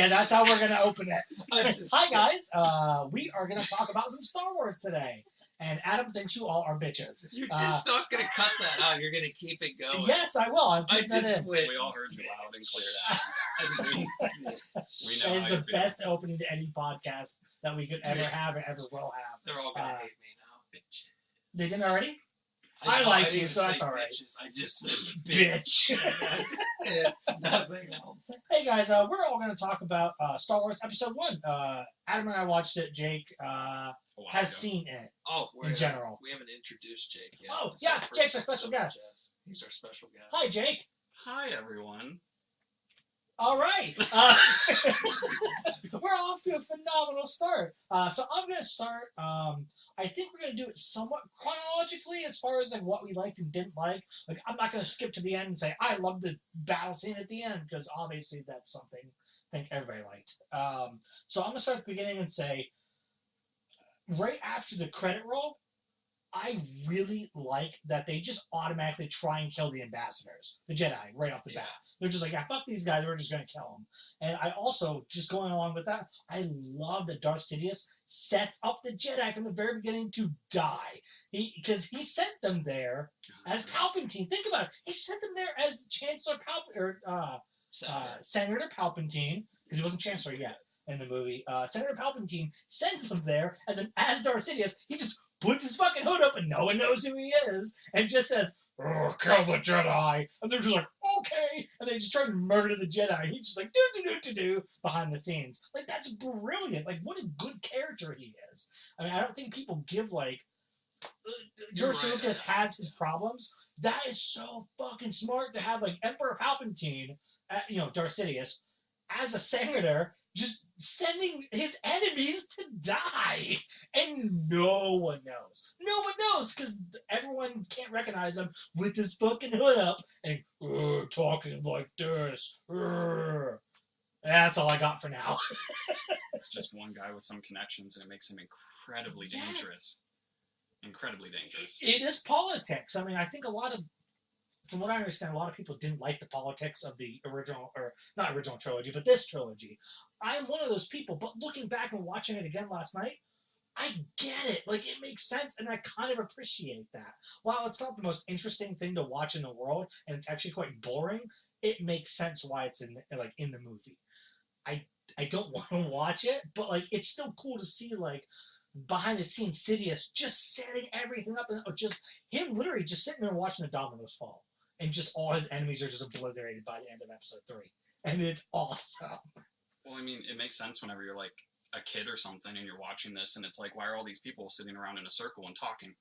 And that's how we're going to open it. Hi, kidding. guys. We are going to talk about some Star Wars today. And Adam thinks you all are bitches. You're just not going to cut that out. You're going to keep it going. Yes, I will. I'm I keeping that just in. went. We all heard you loud and clear that. I just, We know That is how the you feel. best opening to any podcast that we could ever have or ever will have. they're all going to hate me now. Bitches. They didn't already? I know, like didn't you, even so say that's all right. bitches. I just said Bitch. That's it. Nothing else. Hey, guys. We're all going to talk about Star Wars Episode 1. Adam and I watched it. Jake A while has ago. seen it. Oh, In general. we haven't introduced Jake yet. Oh, This is yeah, our first Jake's our special episode, guest. yes. He's our special guest. Hi, Jake. Hi, everyone. All right. We're off to a phenomenal start. So I'm going to start. I think we're going to do it somewhat chronologically as far as like what we liked and didn't like. Like I'm not going to skip to the end and say I love the battle scene at the end because obviously that's something I think everybody liked. So I'm going to start at the beginning and say right after the credit roll, I really like that they just automatically try and kill the ambassadors, the Jedi, right off the bat. They're just like, yeah, fuck these guys, we're just going to kill them. And I also, just going along with that, I love that Darth Sidious sets up the Jedi from the very beginning to die. Because he sent them there as Palpatine. Think about it. He sent them there as Chancellor Senator Palpatine, because he wasn't Chancellor yet in the movie. Senator Palpatine sends them there, and then as Darth Sidious, he just puts his fucking hood up and no one knows who he is and just says, kill the Jedi. And they're just like, okay. And they just try to murder the Jedi. He's just like, do behind the scenes. Like, that's brilliant. Like, what a good character he is. I mean, I don't think people give, like, George Lucas has his problems. That is so fucking smart to have, like, Emperor Palpatine, Darth Sidious, as a senator, just sending his enemies to die. And no one knows. No one knows because everyone can't recognize him with his fucking hood up and talking like this. That's all I got for now. It's just one guy with some connections, and it makes him incredibly dangerous. Incredibly dangerous. It is politics. I mean, I think from what I understand, a lot of people didn't like the politics of the original, or not original trilogy, but this trilogy. I'm one of those people, but looking back and watching it again last night, I get it. Like, it makes sense, and I kind of appreciate that. While it's not the most interesting thing to watch in the world, and it's actually quite boring, it makes sense why it's in the movie. I don't want to watch it, but, like, it's still cool to see, like, behind the scenes Sidious just setting everything up, and just him literally just sitting there watching the dominoes fall. And just all his enemies are just obliterated by the end of episode 3. And it's awesome. Well, I mean, it makes sense whenever you're like a kid or something and you're watching this and it's like, why are all these people sitting around in a circle and talking?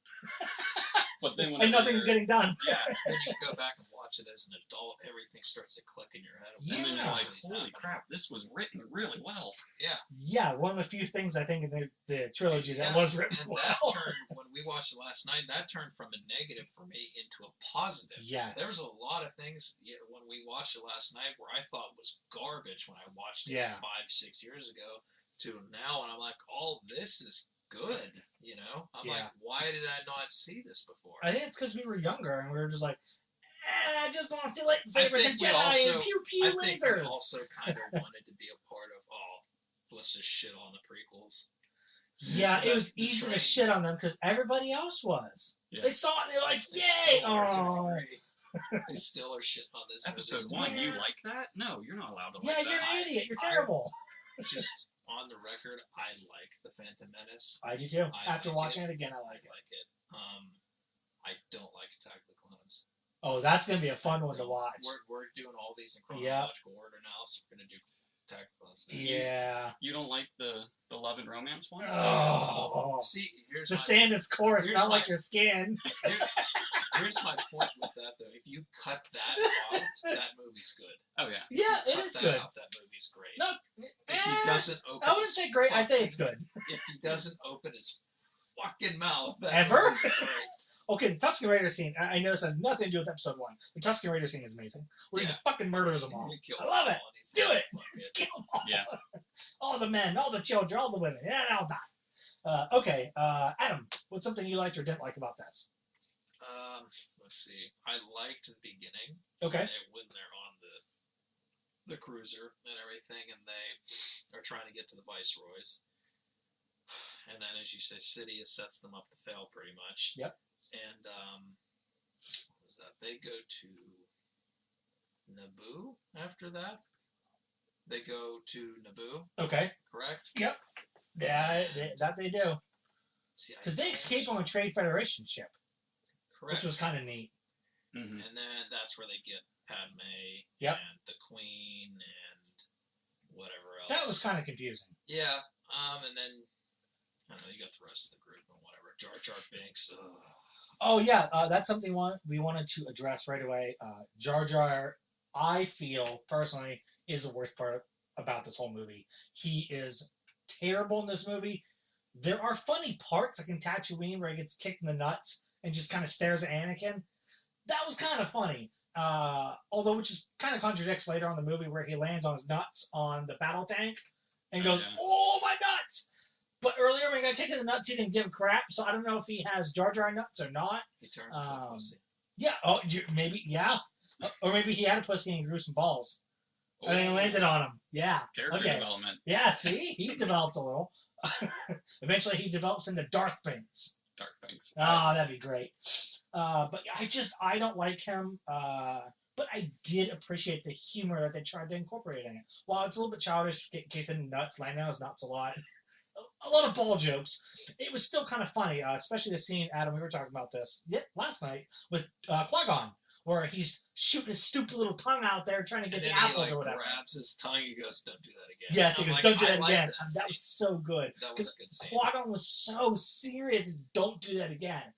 But then and nothing's getting done. Yeah, then you go back and watch it as an adult, everything starts to click in your head. And then you're like, holy crap, this was written really well. Yeah. Yeah, one of the few things I think in the trilogy that was written and well. that turned, when we watched it last night, that turned from a negative for me into a positive. Yes. There was a lot of things when we watched it last night where I thought was garbage when I watched it 5-6 years ago to now, and I'm like, oh, this is good. I'm like, why did I not see this before? I think it's because we were younger and we were just like, I just want to see lightsabers and Jedi and pew pew lasers. I think we also kind of wanted to be a part of, let's just shit on the prequels. Yeah, it was easy to shit on them because everybody else was. Yeah. They saw it and they were like, yay! They still are shitting on this. Episode 1, you like that? No, you're not allowed to like that. Yeah, you're an idiot. You're terrible. Just on the record, I like the Phantom Menace. I do too. After watching it again, I like it. I don't like Attack of the Clones. Oh, that's going to be a fun one to watch. We're doing all these in chronological order now, so we're going to do Attack of the Clones next. Yeah. You don't like the love and romance one? Oh. See, here's the sand is coarse, not like your skin. Here's my point with that, though. If you cut that out, that movie's good. Oh, yeah. Yeah, it is good. That movie's great. No, if he doesn't open I wouldn't say great, I'd say it's good. If he doesn't open his fucking mouth, ever? Great. Okay, the Tusken Raider scene, I know this has nothing to do with episode 1. The Tusken Raider scene is amazing. Where he just fucking murders them all. I love it. Do it. Let's kill them all. Yeah. All the men, all the children, all the women. Yeah, they all die. Okay, Adam, what's something you liked or didn't like about this? Let's see. I liked the beginning. Okay. When they're on the cruiser and everything, and they are trying to get to the Viceroys. And then, as you say, Sidious sets them up to fail pretty much. Yep. And what was that? They go to Naboo after that. They go to Naboo. Okay. Correct. Yep. Yeah, they do. Because they escape on a Trade Federation ship. Correct. Which was kind of neat. Mm-hmm. And then that's where they get Padme Yep. and the Queen and whatever else. That was kind of confusing. Yeah. And then, I don't know, you got the rest of the group and whatever. Jar Jar Binks. Oh, yeah. That's something we wanted to address right away. Jar Jar, I feel, personally, is the worst part about this whole movie. He is terrible in this movie. There are funny parts, like in Tatooine, where he gets kicked in the nuts and just kind of stares at Anakin. That was kind of funny. Although, which is kind of contradicts later on in the movie where he lands on his nuts on the battle tank and goes, "Oh, my nuts!" But earlier when he got kicked in the nuts, he didn't give a crap. So I don't know if he has Jar Jar nuts or not. He turned into a pussy. Yeah. Oh, maybe. Yeah. Or maybe he had a pussy and grew some balls. Oh. And he landed on him. Yeah. Character development. Yeah. See, he developed a little. Eventually, he develops into Darth Binks. Darth Binks. Oh, that'd be great. But I don't like him. But I did appreciate the humor that they tried to incorporate in it. While it's a little bit childish, getting kicked in the nuts, landing on his nuts a lot. A lot of ball jokes. It was still kind of funny, especially the scene, Adam, we were talking about this last night with Qui-Gon, where he's shooting his stupid little tongue out there trying to get the apples or whatever. He grabs his tongue, he goes, "Don't do that again." Yes, he goes, "Don't do that again." That was so good. That was a good scene. Qui-Gon was so serious, "Don't do that again."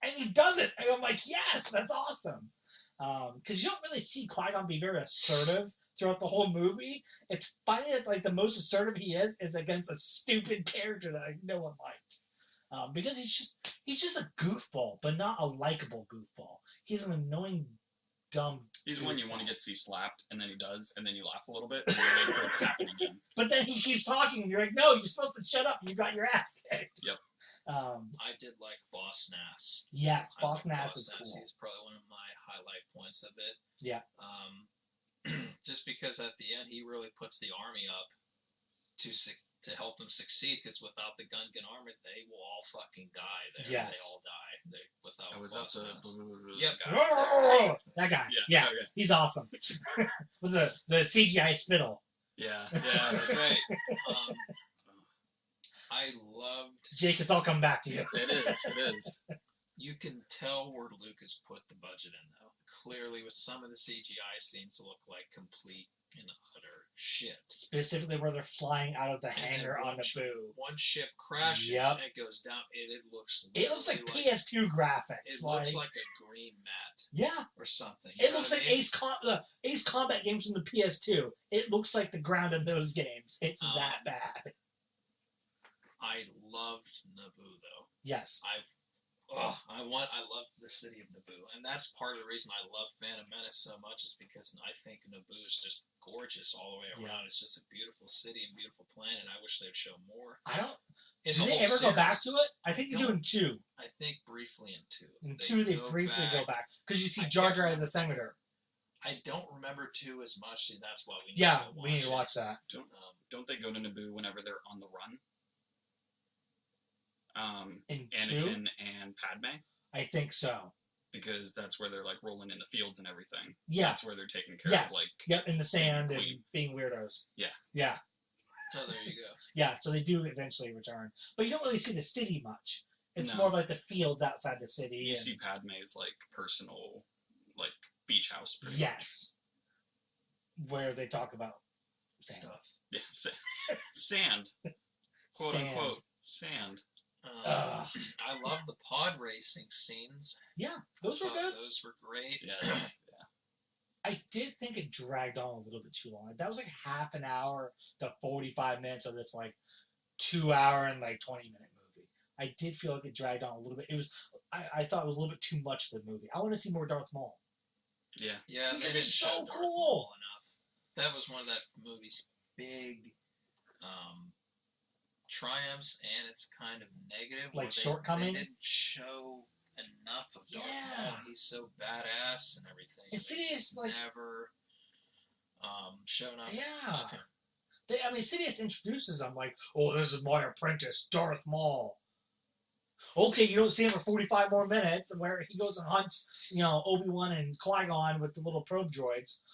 And he does it. And I'm like, yes, that's awesome. Because you don't really see Qui-Gon be very assertive throughout the whole movie. It's funny that like the most assertive he is against a stupid character that no one liked. Because he's just a goofball, but not a likable goofball. He's an annoying, dumb. He's one you want to get to see slapped, and then he does, and then you laugh a little bit, and you wait for it to happen again. But then he keeps talking, and you're like, no, you're supposed to shut up. You got your ass kicked. Yep. I did like Boss Nass. Yes, Boss Nass is cool. He's probably one of my highlight points of it. Yeah. Just because at the end he really puts the army up to help them succeed, because without the Gungan army they will all fucking die. They all die. Without Boss Nass. Yep. That guy. Yeah. Okay. He's awesome. With the CGI spittle. Yeah, that's right. I loved... Jake, it's all come back to you. It is. You can tell where Lucas put the budget in, though. Clearly, with some of the CGI scenes look like complete and utter shit. Specifically where they're flying out of the hangar on Naboo. One ship crashes and it goes down. It looks like PS2 graphics. It looks like a green mat. Yeah. Or something. It looks like Ace Combat games from the PS2. It looks like the ground in those games. It's that bad. I loved Naboo, though. Yes. I love the city of Naboo, and that's part of the reason I love Phantom Menace so much, is because I think Naboo is just gorgeous all the way around. Yeah. It's just a beautiful city and beautiful planet. I wish they'd show more. Do they ever go back to it? I think they do in 2. I think briefly in 2. In 2, they briefly go back because you see Jar Jar as a senator. I don't remember 2 as much. See, that's why we need to watch we need to watch that. Don't they go to Naboo whenever they're on the run? In Anakin 2? and Padme? I think so. Because that's where they're like rolling in the fields and everything. Yeah. That's where they're taking care of in the sand and being weirdos. Yeah. Yeah. Oh, there you go. Yeah, so they do eventually return. But you don't really see the city much. It's more of like the fields outside the city. You see Padme's like personal like beach house pretty much. Where they talk about stuff. Yeah. Sand. Quote unquote. Sand. I love the pod racing scenes. Yeah, those were good. Those were great. Yeah. I did think it dragged on a little bit too long. That was like half an hour to 45 minutes of this like 2 hour and like 20-minute movie. I did feel like it dragged on a little bit. It was I thought it was a little bit too much of the movie. I want to see more Darth Maul. Yeah. Yeah, because it's so cool enough. That was one of that movie's big triumphs, and it's kind of negative. Like shortcoming? They didn't show enough of Darth Maul. He's so badass and everything. Insidious, like... never... showing up. Yeah. Sidious introduces him like, oh, this is my apprentice, Darth Maul. Okay, you don't see him for 45 more minutes, where he goes and hunts, Obi-Wan and Qui-Gon with the little probe droids,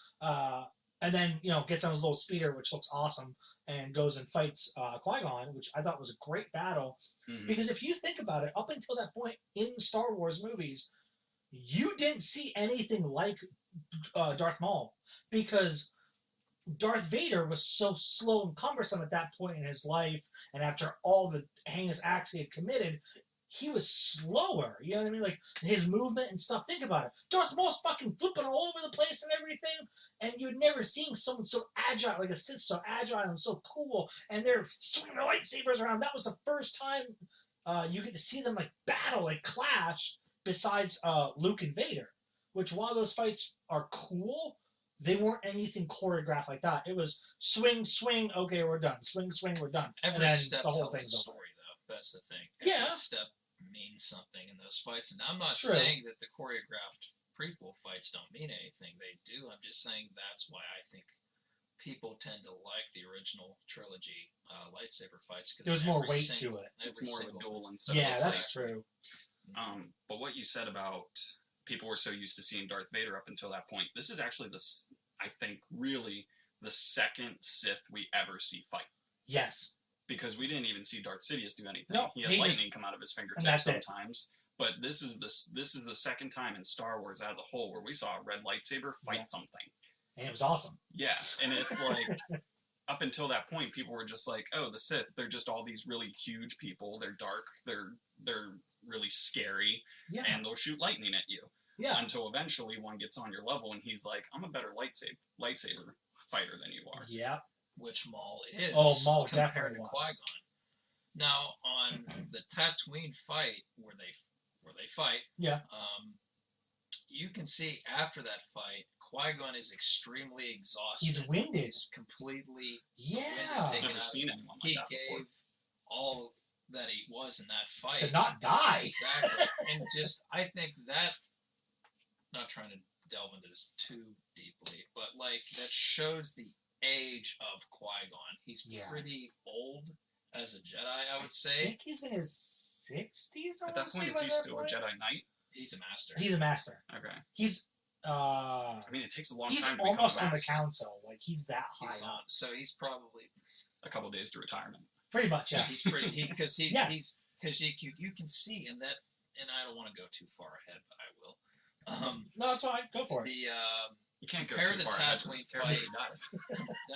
and then, gets on his little speeder, which looks awesome, and goes and fights Qui-Gon, which I thought was a great battle. Mm-hmm. Because if you think about it, up until that point in Star Wars movies, you didn't see anything like Darth Maul, because Darth Vader was so slow and cumbersome at that point in his life, and after all the heinous acts he had committed, he was slower. You know what I mean? Like, his movement and stuff. Think about it. Darth Maul's fucking flipping all over the place and everything, and you'd never seen someone so agile, like a Sith, so agile and so cool, and they're swinging their lightsabers around. That was the first time you get to see them, like, battle, like, clash, besides Luke and Vader, which, while those fights are cool, they weren't anything choreographed like that. It was swing, swing, okay, we're done. Swing, swing, we're done. Every step tells a story, though. That's the thing. Every step means something in those fights. And I'm not saying that the choreographed prequel fights don't mean anything. They do. I'm just saying that's why I think people tend to like the original trilogy lightsaber fights. Cause there's more weight to it. It's more of a duel instead of that's true. But what you said about people were so used to seeing Darth Vader up until that point, this is actually I think, really the second Sith we ever see fight. Yes. Because we didn't even see Darth Sidious do anything. No, he had lightning come out of his fingertips sometimes. But this is the second time in Star Wars as a whole where we saw a red lightsaber fight something. And it was awesome. Yeah, and it's like, up until that point, people were just like, oh, the Sith, they're just all these really huge people. They're dark. They're really scary. Yeah. And they'll shoot lightning at you. Yeah. Until eventually one gets on your level and he's like, I'm a better lightsaber fighter than you are. Yeah. Which Maul is. Oh, Maul compared definitely to Qui-Gon. Now, on the Tatooine fight where they fight, you can see after that fight, Qui-Gon is extremely exhausted. He's winded. He's completely I've never seen anyone like that before. He gave all that he was in that fight. To not die. Exactly. And just, I think that, not trying to delve into this too deeply, but like that shows the age of Qui-Gon. He's pretty old as a Jedi, I would say. I think he's in his 60s. At that point, is he still a Jedi Knight? He's a master. He's a master. Okay. He's I mean, it takes a long time to become a master. He's almost on the council. Like, he's that high up. So he's probably a couple days to retirement. Pretty much, yeah. He's pretty because you can see in that, and I don't want to go too far ahead, but I will. No, that's fine. Go for it. You can't compare go too the far Tatooine fight.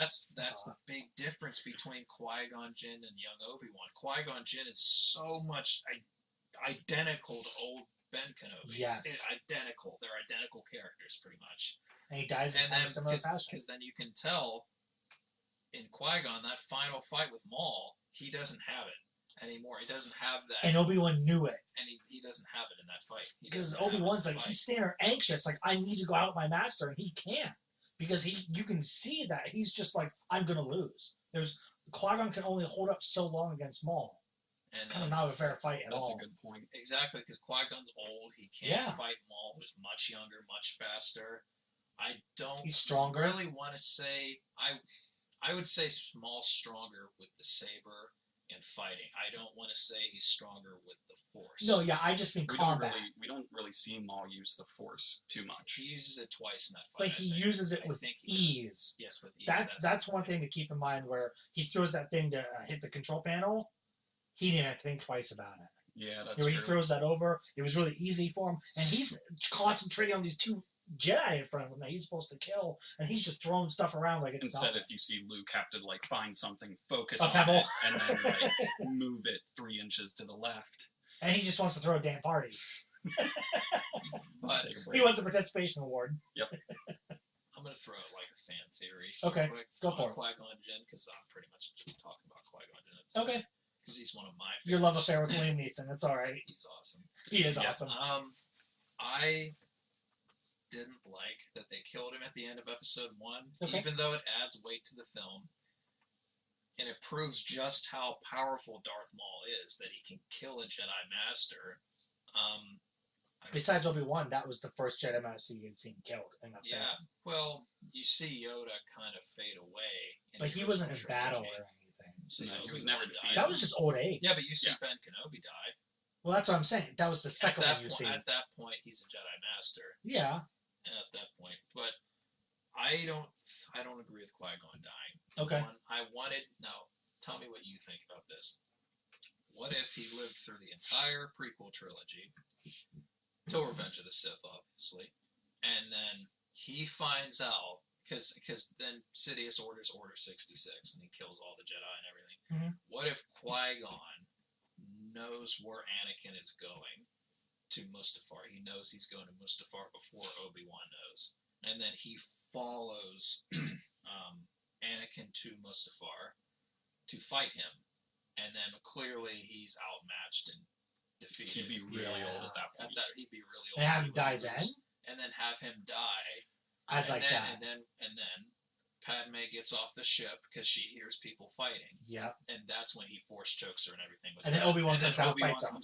That's the big difference between Qui-Gon Jinn and young Obi-Wan. Qui-Gon Jinn is so much identical to old Ben Kenobi. Yes. Identical. They're identical characters, pretty much. And he dies in a similar fashion. Because then you can tell in Qui-Gon, that final fight with Maul, he doesn't have it anymore. He doesn't have that. And Obi-Wan knew it. And he doesn't have it in that fight. Because Obi-Wan's like, he's standing there anxious, like, I need to go out with my master, and he can't. Because you can see that he's just like, I'm going to lose. Qui-Gon can only hold up so long against Maul. And it's kind of not a fair fight at all. That's a good point. Exactly, because Qui-Gon's old. He can't fight Maul, who's much younger, much faster. He's stronger. Really want to say... I would say Maul's stronger with the saber and fighting. I don't want to say he's stronger with the Force. No, yeah, I just mean combat. We don't really see Maul use the Force too much. He uses it twice in that fight. But he uses it with ease. Yes, with ease. That's one thing to keep in mind, where he throws that thing to hit the control panel. He didn't have to think twice about it. Yeah, that's true. He throws that over. It was really easy for him. And he's concentrating on these two Jedi in front of him that he's supposed to kill, and he's just throwing stuff around like it's Instead, nothing. If you see Luke have to like find something, focus on it, and then like move it 3 inches to the left. And he just wants to throw a damn party. But he wants a participation award. Yep. I'm gonna throw out like a fan theory. Okay, go for it. Qui-Gon Jinn, because I'm pretty much talking about Qui-Gon Jinn. Okay. Because he's one of my favorites. Your love affair with Liam Neeson. It's all right. He's awesome. He is awesome. I didn't like that they killed him at the end of episode 1, even though it adds weight to the film. And it proves just how powerful Darth Maul is, that he can kill a Jedi Master. Besides Obi-Wan, that was the first Jedi Master you had seen killed in the film. Yeah, well, you see Yoda kind of fade away. But he wasn't in battle or anything. So no, he was never defeated. That was just old age. Yeah, but you see Ben Kenobi die. Well, that's what I'm saying. That was the second one you see. At that point, he's a Jedi Master. Yeah. At that point, but I don't agree with Qui-Gon dying. Okay. Now, tell me what you think about this. What if he lived through the entire prequel trilogy, till Revenge of the Sith, obviously, and then he finds out, because then Sidious orders Order 66, and he kills all the Jedi and everything. Mm-hmm. What if Qui-Gon knows where Anakin is going to Mustafar? He knows he's going to Mustafar before Obi-Wan knows. And then he follows Anakin to Mustafar to fight him. And then clearly he's outmatched and defeated. He'd be really old at that point. He'd be really old. And have him die then? And then have him die. I'd like that. And then Padme gets off the ship because she hears people fighting. Yep. And that's when he force chokes her and everything. And then Obi-Wan comes down and fights him.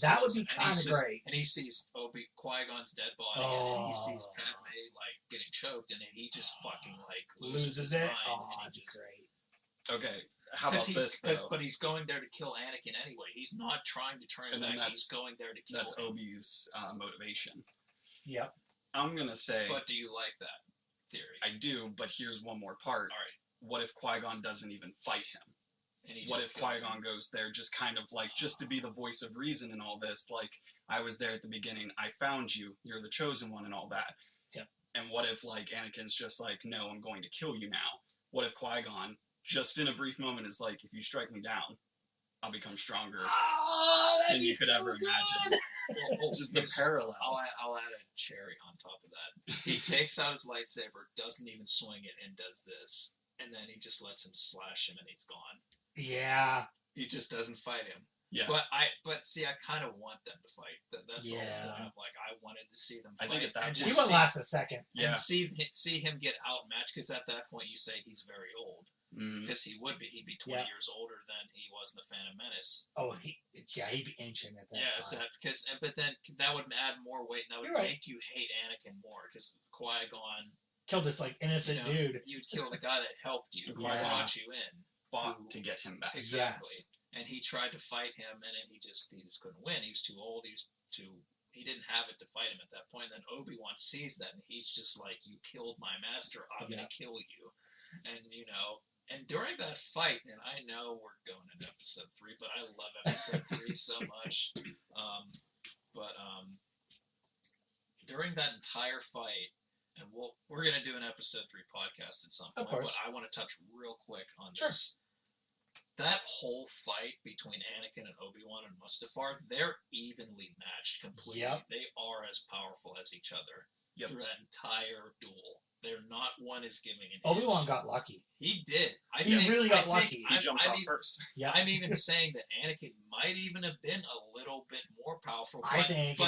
That would be kind of great. And he sees Qui-Gon's dead body, and he sees Padme like getting choked, and then he just fucking like loses his mind. Oh, and he just, great. Okay, how about this though? But he's going there to kill Anakin anyway. He's not trying to turn him back. He's going there to kill him. That's Obi's motivation. Yep. I'm gonna say. But do you like that theory? I do, but here's one more part. All right. What if Qui-Gon doesn't even fight him? What if Qui-Gon goes there just kind of like, just to be the voice of reason and all this? Like, I was there at the beginning. I found you. You're the chosen one and all that. Yep. And what if, like, Anakin's just like, no, I'm going to kill you now? What if Qui-Gon, just in a brief moment, is like, if you strike me down, I'll become stronger than you could ever imagine. Well, just the parallel. I'll add a cherry on top of that. He takes out his lightsaber, doesn't even swing it, and does this. And then he just lets him slash him, and he's gone. Yeah. He just doesn't fight him. Yeah. But see, I kind of want them to fight. That's the whole point. I'm like, I wanted to see them fight. I think at that point, he won't last a second. Yeah. And see him get outmatched, because at that point you say he's very old. Because he would be. He'd be 20 years older than he was in the Phantom Menace. Oh, he'd be ancient at that time. But then that would add more weight, and that would make you hate Anakin more, because Qui-Gon killed this like innocent dude. You'd kill the guy that helped you, brought you in, fought to get him back. Exactly. Yes. And he tried to fight him, and then he just couldn't win. He was too old. He didn't have it to fight him at that point. And then Obi-Wan sees that, and he's just like, "You killed my master. I'm gonna kill you." And and during that fight, and I know we're going into episode 3, but I love episode 3 so much. During that entire fight, and we're gonna do an episode 3 podcast at some point, but I want to touch real quick on this. That whole fight between Anakin and Obi-Wan and Mustafar, they're evenly matched completely. Yep. They are as powerful as each other through that entire duel. They're not one is giving an Obi-Wan got lucky. He did. He really got lucky. He jumped off first. Yeah. I'm even saying that Anakin might even have been a little bit more powerful. I think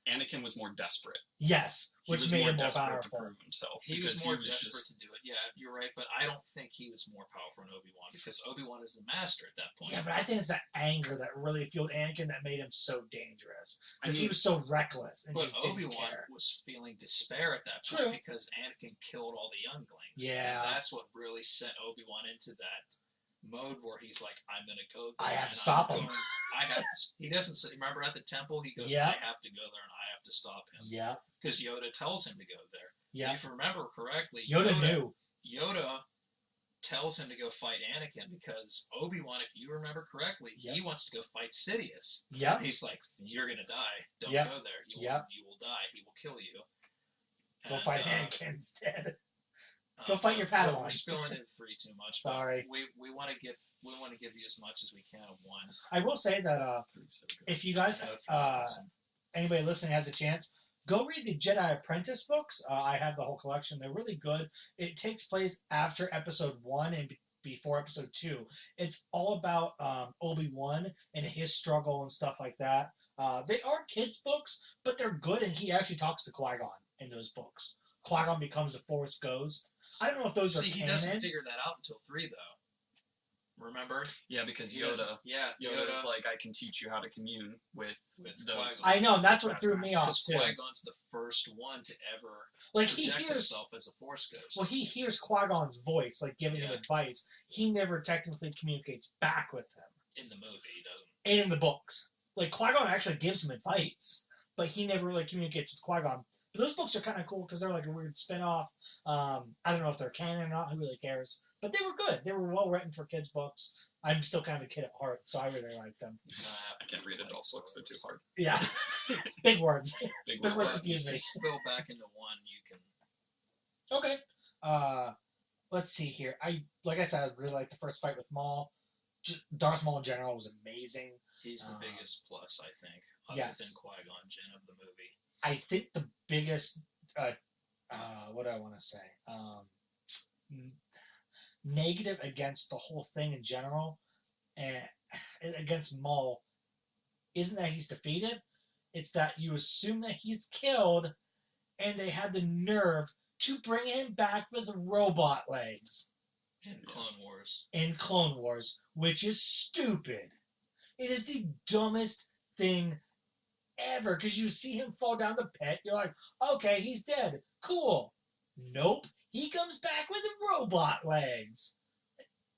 Anakin was more desperate. Yes, which made him more desperate powerful. to prove himself. He was more desperate to do it. Yeah, you're right. But I don't think he was more powerful than Obi-Wan, because Obi-Wan is the master at that point. Yeah, but I think it's that anger that really fueled Anakin that made him so dangerous. Because he was so reckless. And but Obi-Wan was feeling despair at that point because Anakin killed all the younglings. Yeah. And that's what really sent Obi-Wan into that mode where he's like, I'm going to go there. I have to stop him. He doesn't say, remember at the temple, he goes, I have to go there and I have to stop him. Yeah. Because Yoda tells him to go there. Yeah. If you remember correctly, Yoda knew. Yoda tells him to go fight Anakin because Obi-Wan, if you remember correctly, he wants to go fight Sidious. Yeah. And he's like, you're going to die. Don't go there. You will die. He will kill you. Go fight Anakin instead. Go fight your Padawan. We're spilling into 3 too much. Sorry. We want to give you as much as we can of 1. I will say that if you guys, anybody listening has a chance, go read the Jedi Apprentice books. I have the whole collection. They're really good. It takes place after episode 1 and before episode 2. It's all about Obi-Wan and his struggle and stuff like that. They are kids' books, but they're good, and he actually talks to Qui-Gon in those books. Qui-Gon becomes a Force ghost. I don't know if those are canon. He doesn't figure that out until 3, though. Remember? Yeah, because Yoda's Yoda's like, I can teach you how to commune with the Qui-Gon. I know, and that's what threw me off Because too. Qui-Gon's the first one to ever he project himself as a Force ghost. Well, he hears Qui-Gon's voice, like giving him advice. He never technically communicates back with him. In the movie, he doesn't. In the books. Like, Qui-Gon actually gives him advice, but he never really communicates with Qui-Gon. But those books are kind of cool because they're like a weird spin-off. I don't know if they're canon or not. Who really cares? But they were good. They were well written for kids' books. I'm still kind of a kid at heart, so I really liked them. I can't read adult books. They're too hard. Yeah. Big words. Big words words. confuse me. Just spill back into one, you can... Okay. Let's see here. Like I said, I really liked the first fight with Maul. Darth Maul in general was amazing. He's the biggest plus, I think, other than Qui-Gon Jinn of the movie. I think the biggest, what do I want to say? Negative against the whole thing in general, and against Maul, isn't that he's defeated. It's that you assume that he's killed, and they had the nerve to bring him back with robot legs. In Clone Wars, which is stupid. It is the dumbest thing ever, because you see him fall down the pit, you're like, okay, he's dead. Cool. Nope. He comes back with robot legs.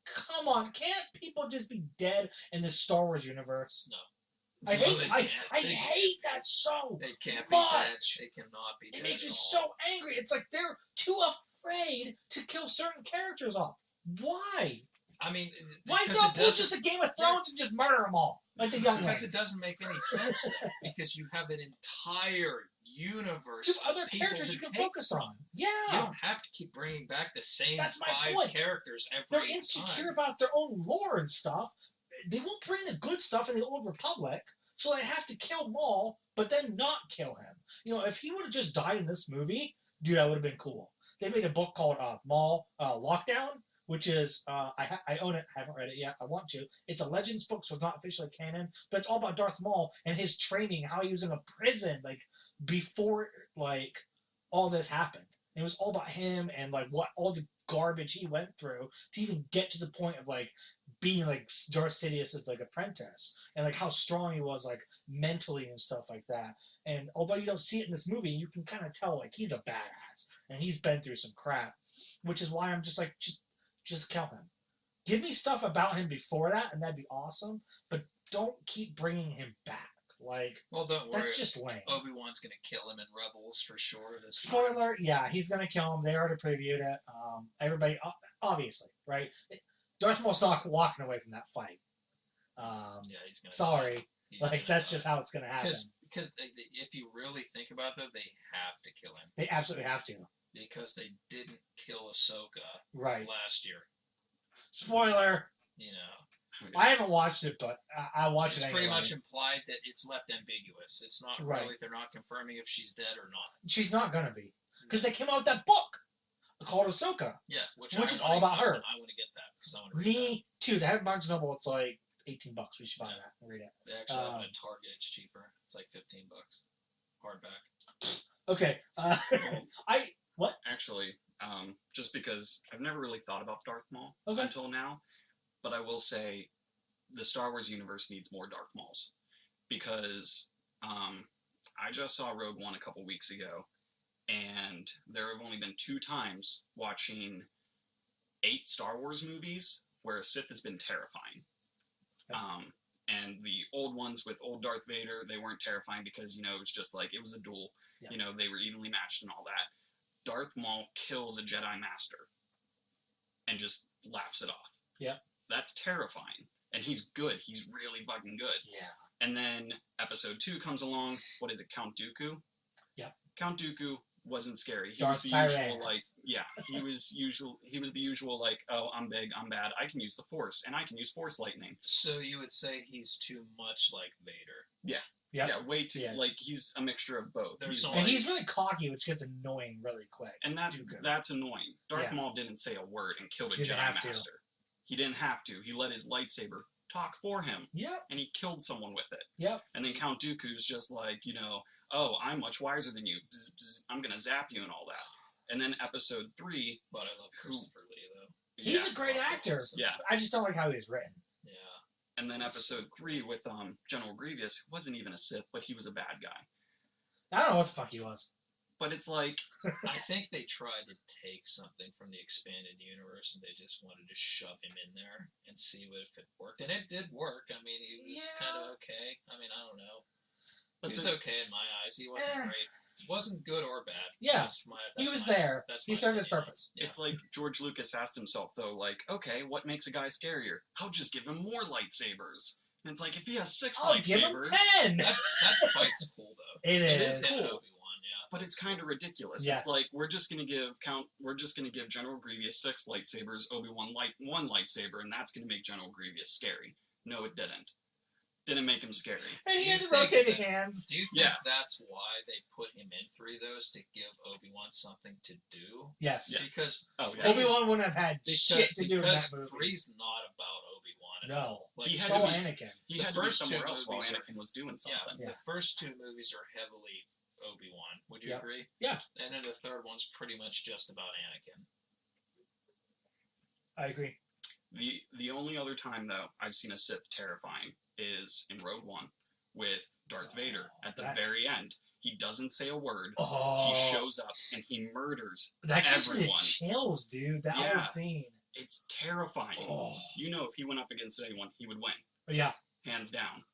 Come on, can't people just be dead in the Star Wars universe? No. I hate that so They can't be dead. They cannot be dead. It makes me so angry. It's like they're too afraid to kill certain characters off. Why? I mean, why not push just a Game of Thrones and just murder them all? Like the young Because it doesn't make any sense then, because you have an entire universe of other characters you can focus on. Yeah. You don't have to keep bringing back the same 5 characters every time. They're insecure about their own lore and stuff. They won't bring the good stuff in the Old Republic, so they have to kill Maul, but then not kill him. You know, if he would have just died in this movie, dude, that would have been cool. They made a book called Maul Lockdown, which is, I own it, I haven't read it yet, I want to. It's a Legends book, so it's not officially canon, but it's all about Darth Maul and his training, how he was in a prison, like, before, like, all this happened. And it was all about him and, like, what all the garbage he went through to even get to the point of, like, being, like, Darth Sidious's, like, apprentice. And, like, how strong he was, like, mentally and stuff like that. And although you don't see it in this movie, you can kind of tell, like, he's a badass. And he's been through some crap. Which is why I'm just like, just kill him. Give me stuff about him before that, and that'd be awesome. But don't keep bringing him back. Like, well, don't worry. That's just lame. Obi-Wan's gonna kill him in Rebels for sure. Spoiler, yeah, he's gonna kill him. They already previewed it. Everybody, obviously, right? Darth Maul's not walking away from that fight. Yeah, he's gonna. Sorry, that's just how it's gonna happen. Because if you really think about that, they have to kill him. They absolutely have to. Because they didn't kill Ahsoka last year. Spoiler. You know. I haven't watched it, but I watched it anyway. It's pretty much implied that it's left ambiguous. It's not really, they're not confirming if she's dead or not. She's not going to be. Because they came out with that book called Ahsoka. Yeah, which is all about her. I want to get that. Because I want to read Me too. They have Barnes & Noble. It's like $18. We should buy that and read it. They actually have it at Target. It's cheaper. It's like $15. Hardback. Okay. What? Actually, just because I've never really thought about Darth Maul until now, but I will say the Star Wars universe needs more Darth Mauls, because I just saw Rogue One a couple weeks ago, and there have only been 2 times watching 8 Star Wars movies where a Sith has been terrifying. And the old ones with old Darth Vader, they weren't terrifying because, you know, it was just like, it was a duel. You know, they were evenly matched and all that. Darth Maul kills a Jedi Master and just laughs it off. Yeah. That's terrifying. And he's good. He's really fucking good. Yeah. And then episode 2 comes along. What is it, Count Dooku? Yeah. Count Dooku wasn't scary. He Darth was the usual, like, he was the usual, like, oh, I'm big, I'm bad, I can use the Force, and I can use Force lightning. So you would say he's too much like Vader. Yeah. Yep. Yeah, way too, like, he's a mixture of both. He's really cocky, which gets annoying really quick. And that's annoying. Darth Maul didn't say a word and killed a Jedi Master. He didn't have to. He let his lightsaber talk for him. Yep. And he killed someone with it. Yep. And then Count Dooku's just like, you know, oh, I'm much wiser than you. Bzz, bzz, I'm going to zap you and all that. And then episode 3... But I love Christopher Lee, though. He's a great actor. Yeah. I just don't like how he was written. Yeah. And then episode 3 with General Grievous wasn't even a Sith, but he was a bad guy. I don't know what the fuck he was. But it's like... I think they tried to take something from the expanded universe and they just wanted to shove him in there and see if it worked. And it did work. I mean, he was kind of okay. I mean, I don't know. But he was okay in my eyes. He wasn't great. It wasn't good or bad. Yeah. He was there. He served his purpose. Yeah. It's like George Lucas asked himself, though, like, okay, what makes a guy scarier? I'll just give him more lightsabers. And it's like, if he has 6 lightsabers... give him 10! That fight's cool, though. It is. It is cool. Obi-Wan, yeah. But it's kind of ridiculous. Yes. It's like, we're just gonna give General Grievous 6 lightsabers, Obi-Wan 1 lightsaber, and that's gonna make General Grievous scary. No, it didn't. Didn't make him scary. And he had the rotating hands. Do you think that's why they put him in 3 of those, to give Obi-Wan something to do? Yes. Yeah. Because Obi-Wan wouldn't have had shit to do in that movie. Because 3's not about Obi-Wan at all. Like, he had to be Anakin. He had to be somewhere else while Anakin was doing something. Yeah, the first 2 movies are heavily Obi-Wan. Would you agree? Yeah. And then the third one's pretty much just about Anakin. I agree. The only other time, though, I've seen a Sith terrifying is in Rogue One with Darth Vader at the very end. He doesn't say a word. He shows up and he murders that gives everyone. me chills, dude. That whole scene. It's terrifying. You know, if he went up against anyone, he would win. Yeah. Hands down.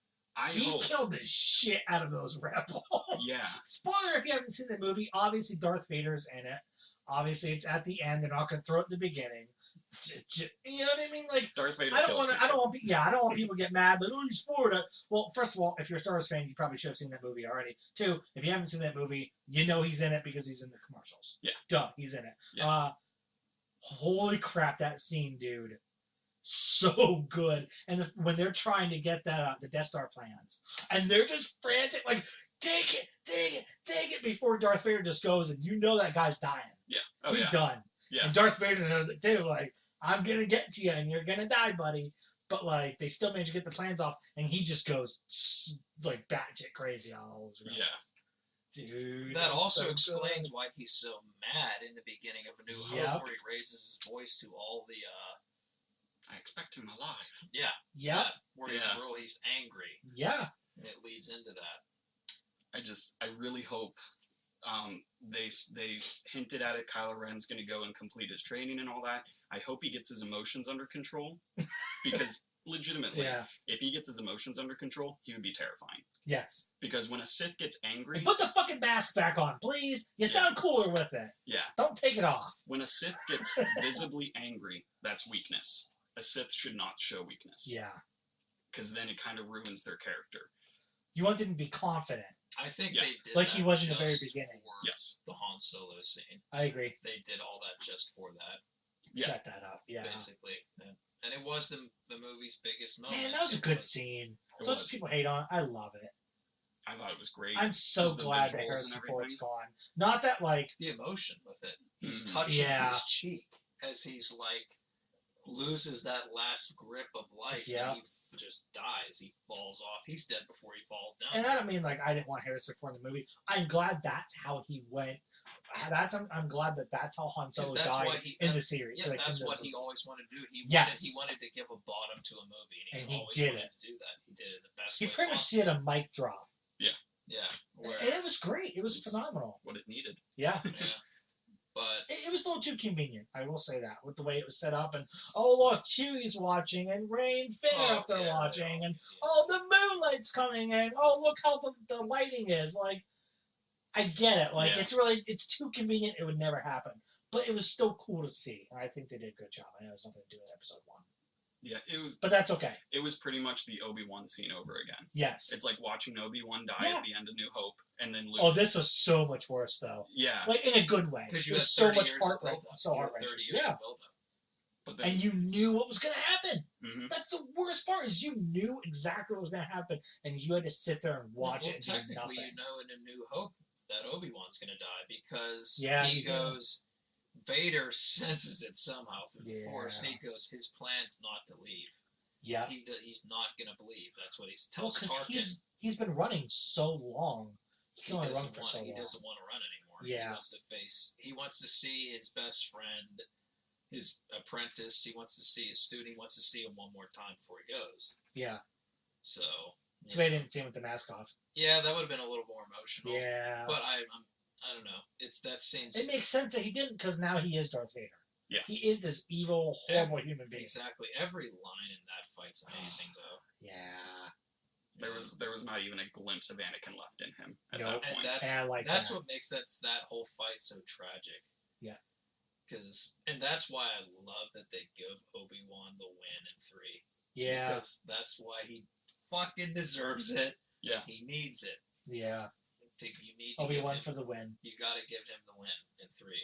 He killed the shit out of those rebels. Yeah. Spoiler if you haven't seen the movie. Obviously, Darth Vader's in it. Obviously, it's at the end. They're not going to throw it in the beginning. You know what I mean? Like, Darth Vader. I don't want people to get mad. Like, oh, you spoiled it. Well, first of all, if you're a Star Wars fan, you probably should have seen that movie already. 2, if you haven't seen that movie, you know he's in it because he's in the commercials. Yeah. Duh, he's in it. Yeah. Holy crap, that scene, dude. So good. And when they're trying to get that the Death Star plans, and they're just frantic, like, take it, before Darth Vader just goes, and you know that guy's dying. Yeah. He's done. Yeah. And Darth Vader knows it too. Like, I'm gonna get to you, and you're gonna die, buddy. But like, they still manage to get the plans off, and he just goes like batshit crazy on all those rebels. Yeah. Dude. That also explains why he's so mad in the beginning of A New Hope, where he raises his voice to all the. I expect him alive. Yeah. Yeah. Where he's angry. Yeah. And it leads into that. I really hope they hinted at it. Kylo Ren's going to go and complete his training and all that. I hope he gets his emotions under control, because legitimately, if he gets his emotions under control, he would be terrifying. Yes. Because when a Sith gets angry... And put the fucking mask back on, please. You sound cooler with it. Yeah. Don't take it off. When a Sith gets visibly angry, that's weakness. A Sith should not show weakness. Yeah. Because then it kind of ruins their character. You want them to be confident. I think they did like he was in the very beginning. Yes. The Han Solo scene. I agree. They did all that just for that. Set that up, Basically. Yeah. And it was the movie's biggest moment. Man, that was a good scene. So much people hate on it. I love it. I thought it was great. I'm so glad that Harrison Ford's gone. Not that, like... The emotion with it. He's touching his cheek as he's, like, loses that last grip of life, and he just dies. He falls off. He's dead before he falls down. And I don't mean like I didn't want Harrison Ford in the movie. I'm glad that's how he went. I'm glad that's how Han Solo died in the series. Yeah, like, that's what he always wanted to do. He wanted to give a bottom to a movie, and he always wanted to do that. He did it the best way He pretty much did a mic drop. Yeah. Yeah. And it was great. It was phenomenal. What it needed. Yeah. Yeah. But it was a little too convenient, I will say that, with the way it was set up. And, oh, look, Chewie's watching, and Rey and Finn are up there watching, and, oh, the moonlight's coming, and, oh, look how the lighting is. Like, I get it. Like, it's too convenient. It would never happen. But it was still cool to see. And I think they did a good job. I know it has nothing to do with episode 1. Yeah, it was. But that's okay. It was pretty much the Obi-Wan scene over again. Yes. It's like watching Obi-Wan die at the end of New Hope and then lose. Oh, this was so much worse, though. Yeah. Like, in a good way. Because you had so much heartbreak. So heartbreaking. 30 years of build-up. But then, and you knew what was going to happen. Mm-hmm. That's the worst part, is you knew exactly what was going to happen, and you had to sit there and watch it and do nothing. Technically, you know in A New Hope that Obi-Wan's going to die, because he goes... Vader senses it somehow through the Force, and he goes, his plan's not to leave. Yeah. He's not going to believe. That's what he tells Tarkin. He's been running so long. He can only run for so long. He doesn't want to run anymore. Yeah. He wants to see his best friend his apprentice. He wants to see his student. He wants to see him one more time before he goes. Yeah. So. Too bad I didn't see him with the mask off. Yeah, that would have been a little more emotional. Yeah. But I don't know. It's that scene. It makes sense that he didn't, because now he is Darth Vader. Yeah. He is this evil, horrible human being. Exactly. Every line in that fight's amazing, though. Yeah. There was not even a glimpse of Anakin left in him at that point. And that's what makes that whole fight so tragic. Yeah. And that's why I love that they give Obi-Wan the win in 3. Yeah. Because that's why he fucking deserves it. Yeah. He needs it. Yeah. You need to Obi-Wan for the win. You gotta give him the win in 3.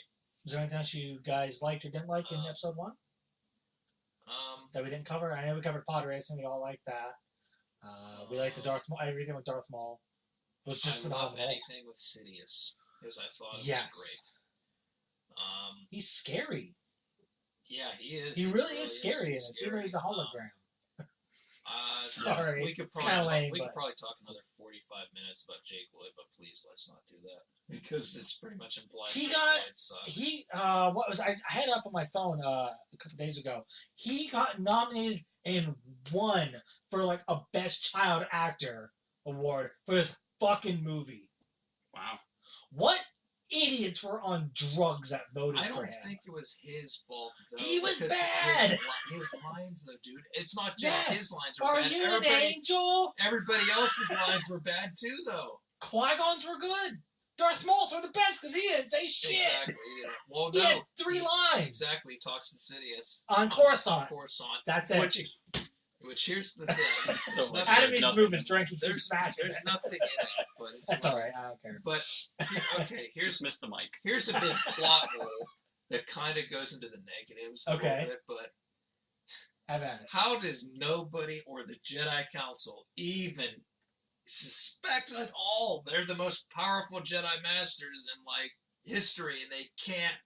Is there anything else you guys liked or didn't like in episode 1? That we didn't cover? I know we covered pod racing. We all liked that. We liked the Darth Maul. Everything with Darth Maul was just phenomenal. I love anything with Sidious, because I thought it was great. He's scary. Yeah, he is. He really is scary in it. Even though he's a hologram. Sorry. We could probably talk another 45 minutes about Jake Lloyd, but please let's not do that, because it's pretty much implied. I had it up on my phone a couple days ago. He got nominated and won for like a Best Child Actor award for his fucking movie. Wow. What idiots were on drugs that voted for him? I don't think it was his fault, though. He was bad! His lines, though, dude. It's not just his lines were Are bad. you an angel? Everybody else's lines were bad, too, though. Qui-Gon's were good. Darth Maul's were the best because he didn't say shit. Exactly. Yeah. Well, he had 3 lines. Exactly. He talks to Sidious. On Coruscant. That's it. Which here's the thing. Adam needs to move his drink. He keeps smashing There's nothing in it. But it's that's all right. I don't care. But, okay, Just missed the mic. Here's a big plot hole that kind of goes into the negatives a little bit, but have at it. How does nobody or the Jedi Council even suspect at all they're the most powerful Jedi Masters in, like, history, and they can't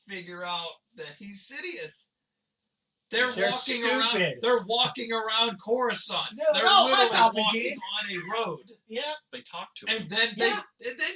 figure out that he's Sidious? They're walking around Coruscant. They're literally walking on a road. Yeah. They talk to him. And then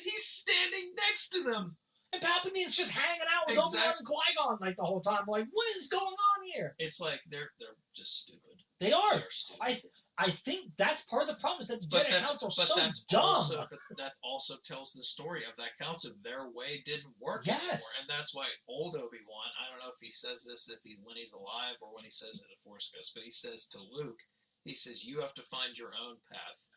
he's standing next to them. And Palpatine's just hanging out with Obi-Wan and Qui-Gon like the whole time. Like, what is going on here? It's like they're just stupid. They are. I think that's part of the problem is that the Jedi Council is so dumb. But that also tells the story of that council. Their way didn't work anymore. And that's why old Obi-Wan, I don't know if he says this when he's alive or when he says it at Force Ghost, but he says to Luke, he says, you have to find your own path.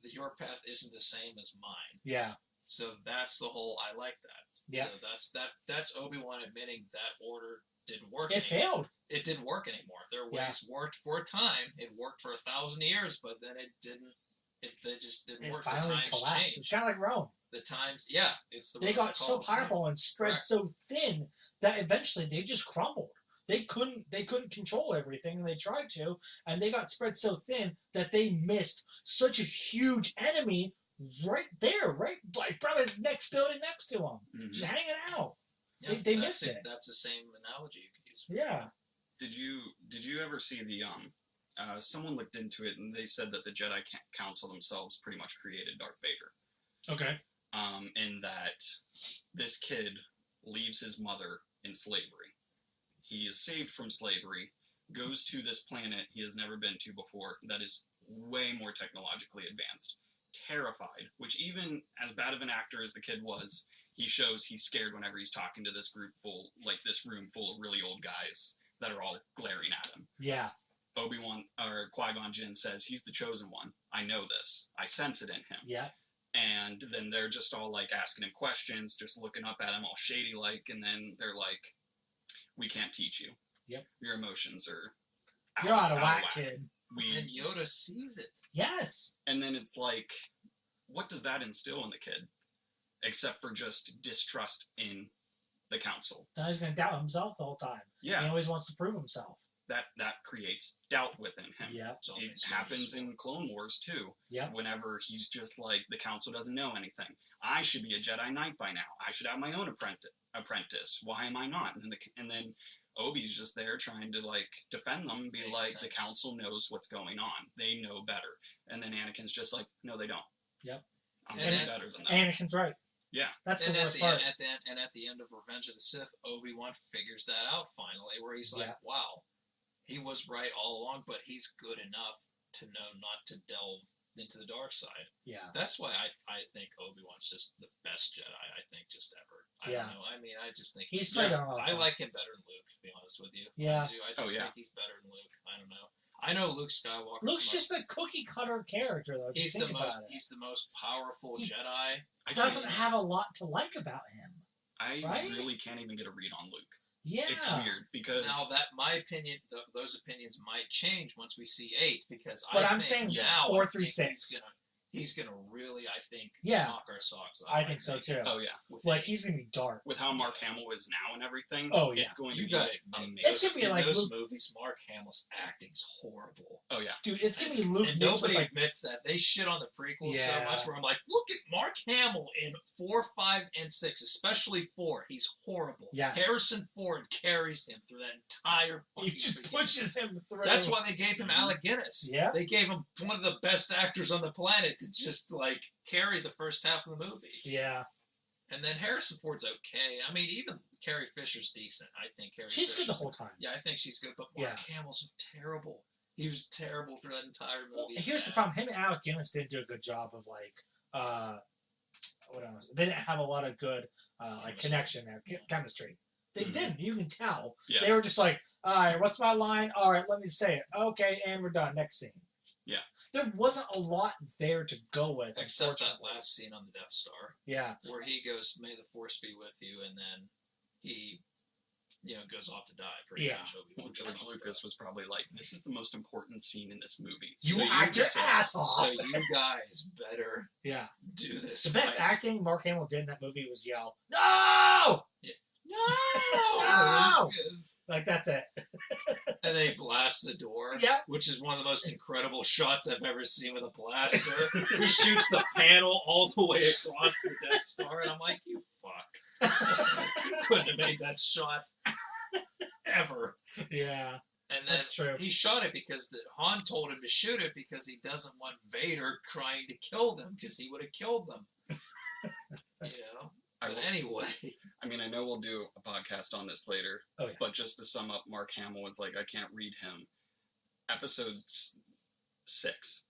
Your path isn't the same as mine. Yeah. So that's the whole, I like that. Yeah. So that's Obi-Wan admitting that order didn't work anymore. Failed. It didn't work anymore. Their ways worked for a time. It worked for 1,000 years, but then it didn't. They just didn't work. The times changed. It's kind of like Rome. The times, it's the. They got so powerful and spread so thin that eventually they just crumbled. They couldn't control everything, and they tried to, and they got spread so thin that they missed such a huge enemy right there, like probably the next building next to them, just hanging out. Yeah, they missed it. That's the same analogy you could use. Yeah. Did you ever see the someone looked into it and they said that the Jedi Council themselves pretty much created Darth Vader. Okay. In that this kid leaves his mother in slavery. He is saved from slavery, goes to this planet he has never been to before that is way more technologically advanced. Terrified, which even as bad of an actor as the kid was, he shows he's scared whenever he's talking to this this room full of really old guys that are all glaring at him. Yeah. Obi-Wan or Qui-Gon Jinn says, he's the chosen one. I know this. I sense it in him. Yeah. And then they're just all like asking him questions, just looking up at him all shady like, and then they're like, we can't teach you. Yep. Your emotions are You're out of whack, kid. And Yoda sees it. Yes. And then it's like, what does that instill in the kid? Except for just distrust in the council. Now he's going to doubt himself the whole time. Yeah. He always wants to prove himself. That creates doubt within him. Yeah. It happens in Clone Wars too. Yeah. Whenever he's just like, the council doesn't know anything. I should be a Jedi Knight by now. I should have my own apprentice. Why am I not? And then Obi's just there trying to like defend them and be the council knows what's going on. They know better. And then Anakin's just like, no, they don't. Yep. I'm better than that. Anakin's right. Yeah. That's and the worst part. And at the end of Revenge of the Sith, Obi-Wan figures that out finally, where he's like, wow, he was right all along, but he's good enough to know not to delve into the dark side. Yeah. That's why I think Obi-Wan's just the best Jedi, I think, just ever. I don't know. I mean, I just think he's played awesome. I like him better than Luke, to be honest with you. Yeah. I just think he's better than Luke. I don't know. I know Luke Skywalker. Luke's just a cookie cutter character, though. He's the most powerful Jedi. Doesn't have a lot to like about him. I really can't even get a read on Luke. Yeah, it's weird because now that my opinion, those opinions might change once we see 8. Because I'm saying now 4 through 6. He's gonna really, I think, knock our socks off. I think so too. Oh yeah, he's gonna be dark with how Mark Hamill is now and everything. Oh yeah, it's going to be amazing. It's gonna be like those movies. Mark Hamill's acting's horrible. Oh yeah, dude, it's gonna be Luke. And nobody admits that. They shit on the prequels so much. Where I'm like, look at Mark Hamill in 4, 5, and 6, especially 4. He's horrible. Yeah, Harrison Ford carries him through that entire. He just pushes him through. That's why they gave him Alec Guinness. Yeah, they gave him one of the best actors on the planet to just carry the first half of the movie. Yeah. And then Harrison Ford's okay. I mean, even Carrie Fisher's decent. I think she's good the whole time. Yeah, I think she's good. But Mark Hamill's terrible. He was terrible through that entire movie. Well, here's the problem. Him and Alec Guinness didn't do a good job of what else? They didn't have a lot of good connection there, chemistry. They didn't. You can tell. Yeah. They were just like, all right, what's my line? All right, let me say it. Okay, and we're done. Next scene. Yeah. There wasn't a lot there to go with. Except that last scene on the Death Star. Yeah. Where he goes, may the Force be with you, and then he, goes off to die. Pretty much. Well, George Lucas was probably like, this is the most important scene in this movie. You act your ass off. So you guys better do this. The best acting Mark Hamill did in that movie was yell, no! Yeah. No! Like, that's it. And they blast the door. Yeah. Which is one of the most incredible shots I've ever seen with a blaster. He shoots the panel all the way across the Death Star, and I'm like, you fuck. Couldn't have made that shot ever. Yeah. And then that's true. He shot it because Han told him to shoot it because he doesn't want Vader trying to kill them because he would have killed them. But anyway. I mean, I know we'll do a podcast on this later, but just to sum up, Mark Hamill was like, I can't read him. Episode 6,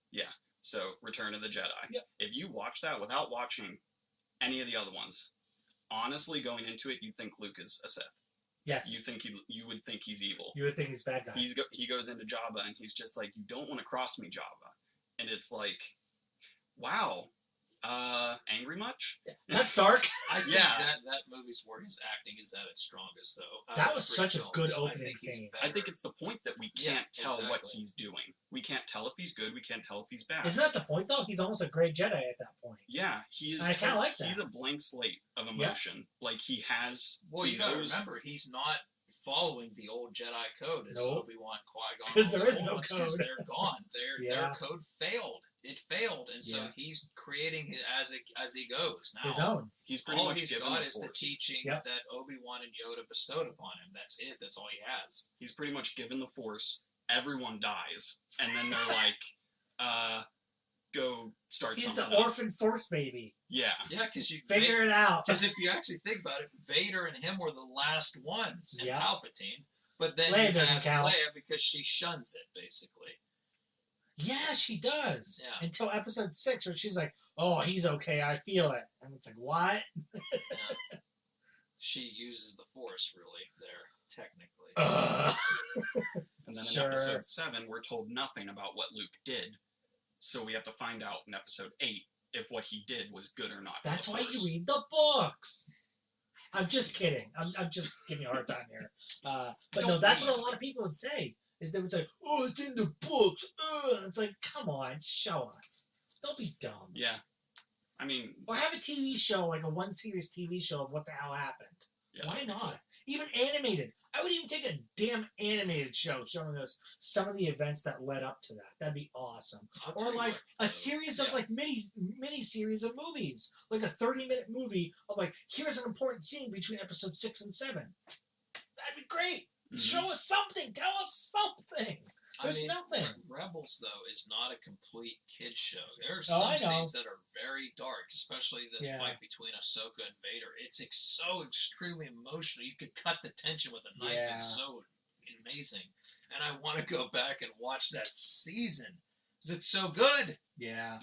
so Return of the Jedi. Yep. If you watch that without watching any of the other ones, honestly, going into it, you'd think Luke is a Sith. Yes. You would think he's evil. You would think he's bad guy. He goes into Jabba, and he's just like, you don't want to cross me, Jabba. And it's like, wow. Angry much? Yeah. That's dark. I think that movie's where his acting is at its strongest, though. That was such a good opening scene. I think it's the point that we can't tell what he's doing. We can't tell if he's good. We can't tell if he's bad. Isn't that the point, though? He's almost a great Jedi at that point. Yeah, he is. I kind of like that. He's a blank slate of emotion. Yeah. Like, he has... Well, you gotta remember, he's not following the old Jedi code as Obi-Wan, Qui-Gon. Because there is no code. Because they're gone. Their code failed. It failed, and so he's creating it as he goes. Now, his own. He's pretty all much he's given got the is Force. the teachings that Obi-Wan and Yoda bestowed upon him. That's it. That's all he has. He's pretty much given the Force. Everyone dies, and then they're like, go start He's something the orphan Force baby. Yeah. Yeah, because you figure it out. Because if you actually think about it, Vader and him were the last ones, and Palpatine. But then Leia you doesn't have count. Leia because she shuns it, basically. Yeah, she does. Yeah. Until episode 6, where she's like, "Oh, he's okay. I feel it," and it's like, "What?" She uses the Force, really. There, technically. And then in episode 7, we're told nothing about what Luke did, so we have to find out in episode 8 if what he did was good or not. That's why you read the books. I'm just kidding. I'm just giving you a hard time here. But no, that's what a lot of people would say. Is they would say, "Oh, it's in the books." It's like, come on, show us. Don't be dumb. Yeah. I mean... Or have a TV show, like a one-series TV show of what the hell happened. Yeah, why not? Even animated. I would even take a damn animated show showing us some of the events that led up to that. That'd be awesome. Or like a series of like mini series of movies. Like a 30-minute movie of like, here's an important scene between episode 6 and 7. That'd be great. Show us something. Tell us something. There's nothing. Rebels, though, is not a complete kid show. There are some scenes that are very dark, especially this fight between Ahsoka and Vader. It's so extremely emotional. You could cut the tension with a knife. It's so amazing. And I want to go back and watch that season because it's so good. Yeah.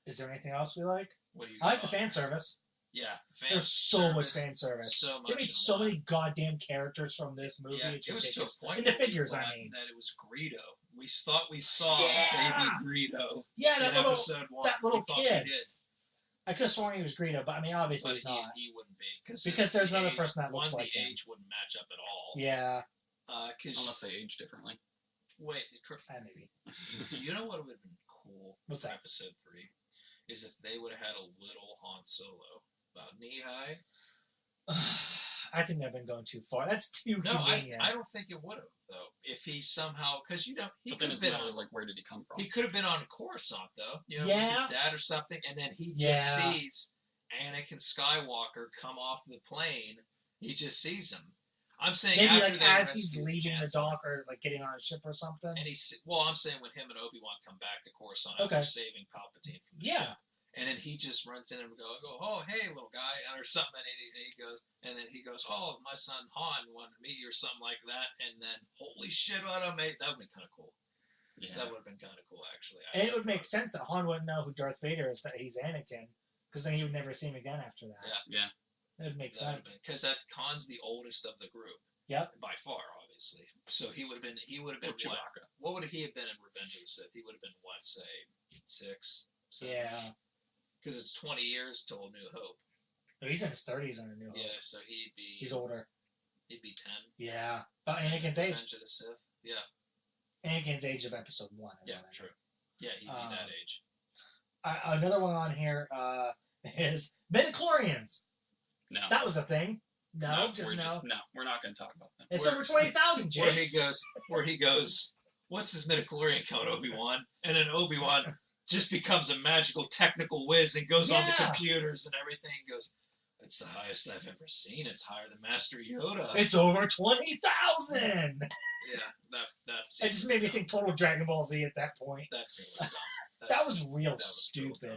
Is there anything else we like? What do you? I like the fan service. Yeah, there's so much fan service. So much. They made so many goddamn characters from this movie. Yeah, it's it was to a point. In the figures, I mean, that it was Greedo. We thought we saw baby Greedo. Yeah, that little episode 1. That little kid. I could have sworn he was Greedo, but I mean, obviously he's not. He wouldn't be because there's another person that looks like the him. age wouldn't match up at all. Yeah. Unless they age differently. Wait, maybe. You know what would have been cool? What's that? Episode 3 is if they would have had a little Han Solo. About knee high. I think they've been going too far. That's too convenient. I don't think it would have though. If he somehow, because you know, but then it's matter like where did he come from? He could have been on Coruscant though, you know, with his dad or something, and then he just sees Anakin Skywalker come off the plane. He just sees him. I'm saying maybe after like as he's leaving the dock or like getting on a ship or something. And I'm saying when him and Obi-Wan come back to Coruscant after saving Palpatine from the ship. And then he just runs in and go, oh, hey, little guy, or something. And then he goes, oh, my son Han wanted to meet you or something like that. And then, holy shit, what a mate. That would be kind of cool. Yeah. That would have been kind of cool, actually. And it would make sense that Han wouldn't know who Darth Vader is, that he's Anakin, because then he would never see him again after that. Yeah. It would make sense. Because Han's the oldest of the group. Yep. By far, obviously. So he would have been Chewbacca. What would he have been in Revenge of the Sith? He would have been, what, say, 6? 7? Yeah. Because it's 20 years till New Hope. Oh, he's in his 30s in New Hope. Yeah, so he's older. He'd be 10. Yeah. About Anakin's age. Revenge of the Sith. Yeah. Anakin's age of episode 1. Yeah, true. Yeah, he'd be that age. Another one on here is midichlorians. No. That was a thing. No, we're not going to talk about that. It's over 20,000, Jay. Where he goes, what's his midichlorian count, Obi-Wan? And then Obi-Wan just becomes a magical technical whiz and goes on the computers and everything. He goes, it's the highest I've ever seen. It's higher than Master Yoda. It's over 20,000. Yeah, that's. It just made me think total Dragon Ball Z at that point. That scene was dumb. That was real stupid.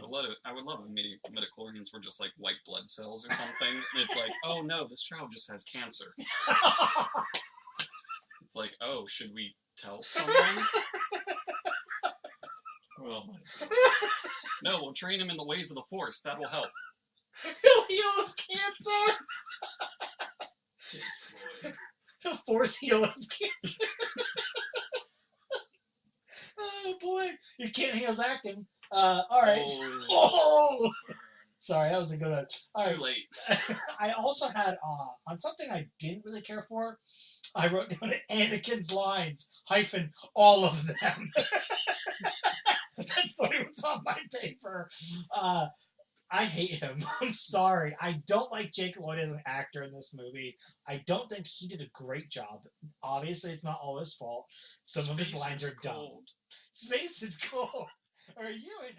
I would love if midichlorians were just like white blood cells or something. It's like, oh no, this child just has cancer. It's like, oh, should we tell someone? Oh my God. No, we'll train him in the ways of the Force. That will help. He'll heal his cancer. He'll force heal his cancer. Oh boy, you can't heal his acting. All right. Oh. Sorry, that was a good one. All Too late. I also had on something I didn't really care for. I wrote down Anakin's lines - all of them. That's literally what's on my paper. I hate him. I'm sorry. I don't like Jake Lloyd as an actor in this movie. I don't think he did a great job. Obviously, it's not all his fault. Some of his lines are dumb. Space is cold. Are you an